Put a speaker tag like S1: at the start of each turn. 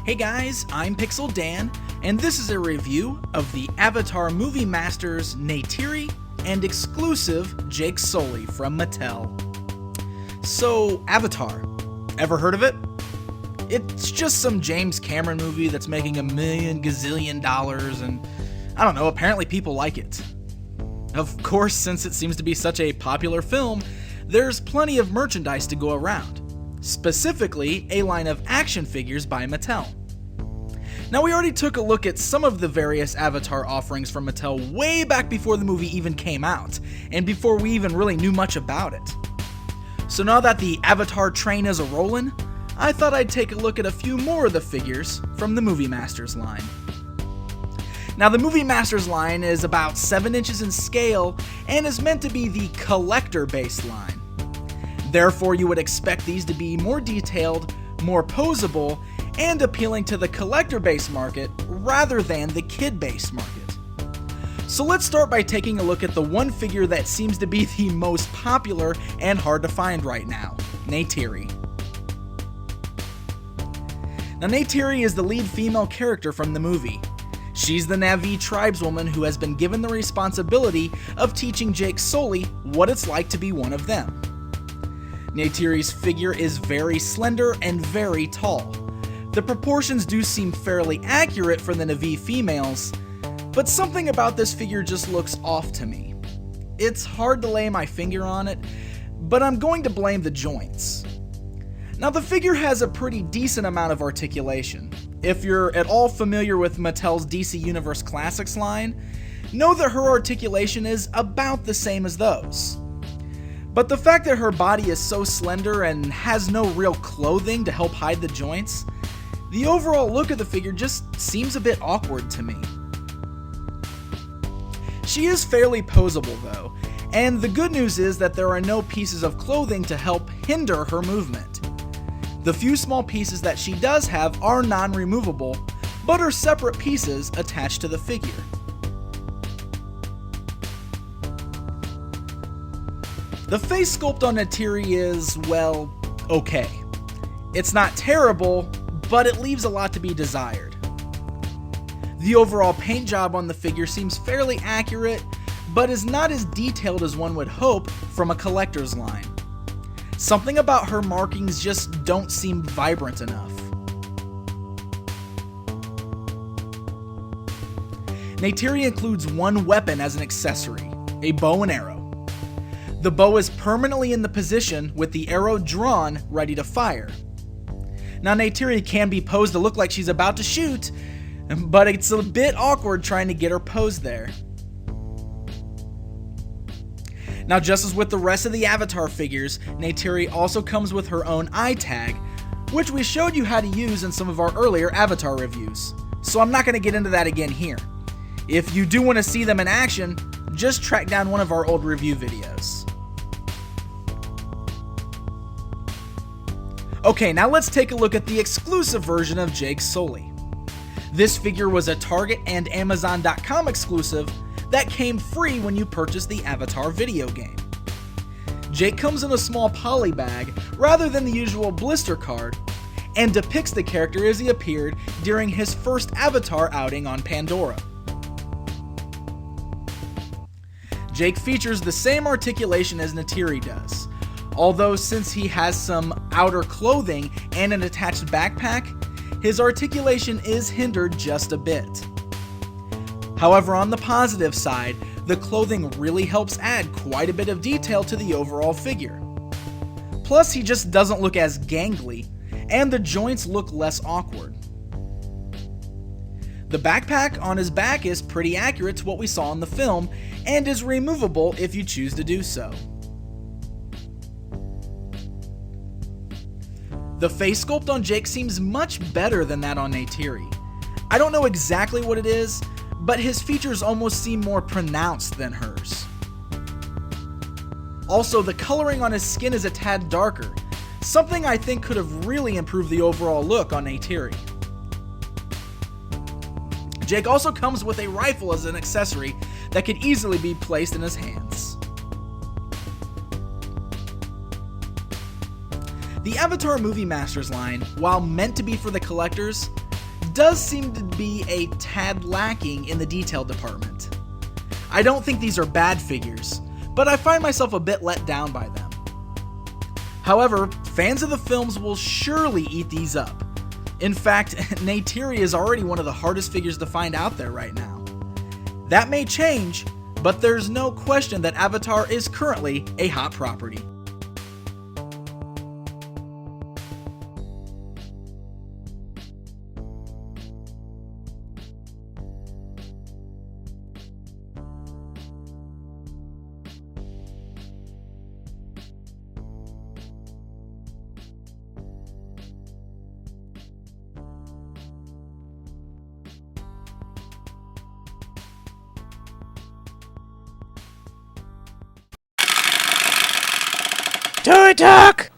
S1: Hey guys, I'm Pixel Dan, and this is a review of the Avatar Movie Masters Neytiri and exclusive Jake Sully from Mattel. So, Avatar, ever heard of it? It's just some James Cameron movie that's making $1 million gazillion, and I don't know, apparently people like it. Of course, since it seems to be such a popular film, there's plenty of merchandise to go around, specifically a line of action figures by Mattel. Now, we already took a look at some of the various Avatar offerings from Mattel way back before the movie even came out, and before we even really knew much about it. So now that the Avatar train is a-rollin', I thought I'd take a look at a few more of the figures from the Movie Masters line. Now, the Movie Masters line is about 7 inches in scale and is meant to be the collector-based line. Therefore, you would expect these to be more detailed, more posable, and appealing to the collector-based market rather than the kid-based market. So let's start by taking a look at the one figure that seems to be the most popular and hard to find right now, Neytiri. Now, Neytiri is the lead female character from the movie. She's the Na'vi tribeswoman who has been given the responsibility of teaching Jake Sully what it's like to be one of them. Neytiri's figure is very slender and very tall. The proportions do seem fairly accurate for the Na'vi females, but something about this figure just looks off to me. It's hard to lay my finger on it, but I'm going to blame the joints. Now, the figure has a pretty decent amount of articulation. If you're at all familiar with Mattel's DC Universe Classics line, know that her articulation is about the same as those. But the fact that her body is so slender and has no real clothing to help hide the joints, the overall look of the figure just seems a bit awkward to me. She is fairly posable though, and the good news is that there are no pieces of clothing to help hinder her movement. The few small pieces that she does have are non-removable, but are separate pieces attached to the figure. The face sculpt on Neytiri is, well, okay. It's not terrible, but it leaves a lot to be desired. The overall paint job on the figure seems fairly accurate, but is not as detailed as one would hope from a collector's line. Something about her markings just don't seem vibrant enough. Neytiri includes one weapon as an accessory, a bow and arrow. The bow is permanently in the position with the arrow drawn, ready to fire. Now, Neytiri can be posed to look like she's about to shoot, but it's a bit awkward trying to get her posed there. Now, just as with the rest of the Avatar figures, Neytiri also comes with her own eye tag, which we showed you how to use in some of our earlier Avatar reviews, so I'm not going to get into that again here. If you do want to see them in action, just track down one of our old review videos. Okay, now let's take a look at the exclusive version of Jake Sully. This figure was a Target and Amazon.com exclusive that came free when you purchased the Avatar video game. Jake comes in a small poly bag rather than the usual blister card, and depicts the character as he appeared during his first Avatar outing on Pandora. Jake features the same articulation as Neytiri does, although since he has some outer clothing and an attached backpack, his articulation is hindered just a bit. However, on the positive side, the clothing really helps add quite a bit of detail to the overall figure. Plus, he just doesn't look as gangly, and the joints look less awkward. The backpack on his back is pretty accurate to what we saw in the film, and is removable if you choose to do so. The face sculpt on Jake seems much better than that on Neytiri. I don't know exactly what it is, but his features almost seem more pronounced than hers. Also, the coloring on his skin is a tad darker, something I think could have really improved the overall look on Neytiri. Jake also comes with a rifle as an accessory that could easily be placed in his hands. The Avatar Movie Masters line, while meant to be for the collectors, does seem to be a tad lacking in the detail department. I don't think these are bad figures, but I find myself a bit let down by them. However, fans of the films will surely eat these up. In fact, Neytiri is already one of the hardest figures to find out there right now. That may change, but there's no question that Avatar is currently a hot property.
S2: Toy Talk!